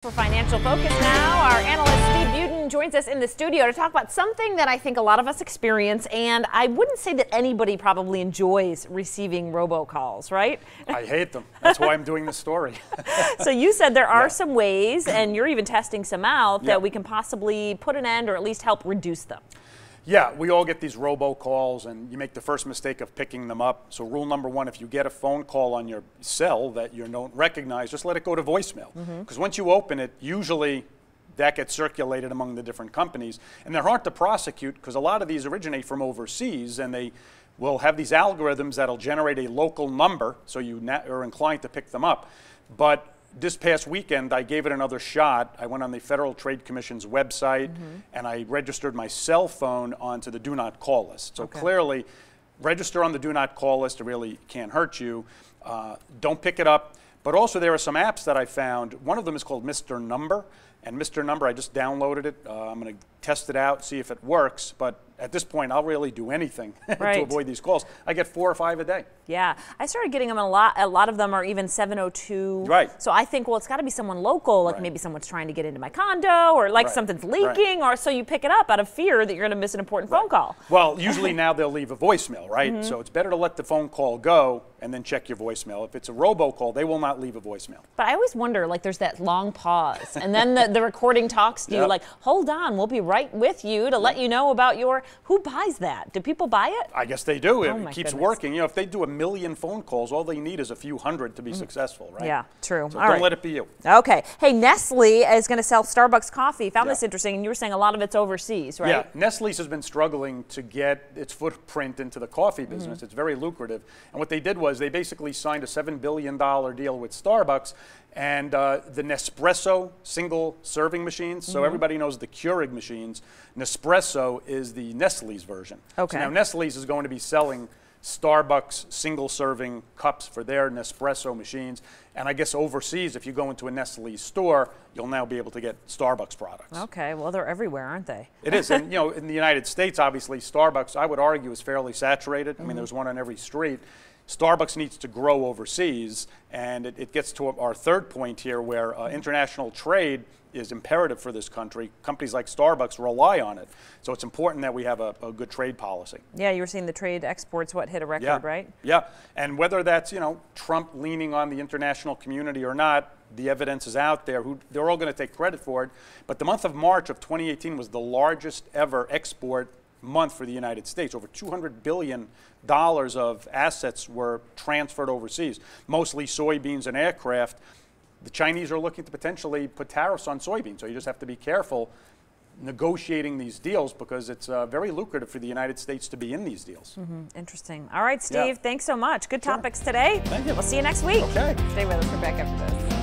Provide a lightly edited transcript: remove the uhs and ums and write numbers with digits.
For Financial Focus now, our analyst Steve Budin joins us in the studio to talk about something that I think a lot of us experience, and I wouldn't say that anybody probably enjoys receiving robocalls, right? I hate them. That's why I'm doing this story. So you said there are some ways, and you're even testing some out, that we can possibly put an end or at least help reduce them. Yeah, we all get these robocalls, and you make the first mistake of picking them up. So rule number one, if you get a phone call on your cell that you don't recognize, just let it go to voicemail. Because once you open it, usually that gets circulated among the different companies. And they're hard to prosecute because a lot of these originate from overseas, and they will have these algorithms that'll generate a local number, so you are inclined to pick them up. But this past weekend, I gave it another shot. I went on the Federal Trade Commission's website, and I registered my cell phone onto the Do Not Call list. So clearly, register on the Do Not Call list. It really can't hurt you. Don't pick it up. But also, there are some apps that I found. One of them is called Mr. Number. And Mr. Number, I just downloaded it. I'm going to test it out, see if it works. But at this point, I'll really do anything to avoid these calls. I get 4 or 5 a day. Yeah, I started getting them a lot. A lot of them are even 702. Right. So I think, well, it's got to be someone local, like maybe someone's trying to get into my condo, or like something's leaking, or so you pick it up out of fear that you're going to miss an important phone call. Well, usually now they'll leave a voicemail, right? So it's better to let the phone call go and then check your voicemail. If it's a robocall, they will not leave a voicemail. But I always wonder, like, there's that long pause, and then the recording talks to you, like, hold on, we'll be right with you to let you know about your. Who buys that? Do people buy it? I guess they do. Oh, it keeps working. You know, if they do 1 million phone calls, all they need is a few hundred to be successful, right? Yeah, true. So don't let it be you. Okay. Hey, Nestle is going to sell Starbucks coffee. Found this interesting, and you were saying a lot of it's overseas, right? Yeah, Nestle's has been struggling to get its footprint into the coffee business. It's very lucrative. And what they did was they basically signed a $7 billion deal with Starbucks, and the Nespresso single serving machines. So everybody knows the Keurig machines. Nespresso is the Nestle's version. Okay. So now Nestle's is going to be selling Starbucks single serving cups for their Nespresso machines. And I guess overseas, if you go into a Nestle store, you'll now be able to get Starbucks products. Okay, well, they're everywhere, aren't they? It is. And, you know, in the United States, obviously, Starbucks, I would argue, is fairly saturated. I mean, there's one on every street. Starbucks needs to grow overseas, and it gets to our third point here, where international trade is imperative for this country. Companies like Starbucks rely on it, so it's important that we have a good trade policy. Yeah, you were seeing the trade exports, hit a record, right? Yeah, and whether that's, you know, Trump leaning on the international community or not, the evidence is out there. They're all going to take credit for it, but the month of March of 2018 was the largest ever export month for the United States. Over $200 billion of assets were transferred overseas, mostly soybeans and aircraft. The Chinese are looking to potentially put tariffs on soybeans, so you just have to be careful negotiating these deals, because it's very lucrative for the United States to be in these deals. Interesting. All right, Steve, thanks so much. Good topics today. Thank you. We'll see you next week. Okay. Stay with us. We're back after this.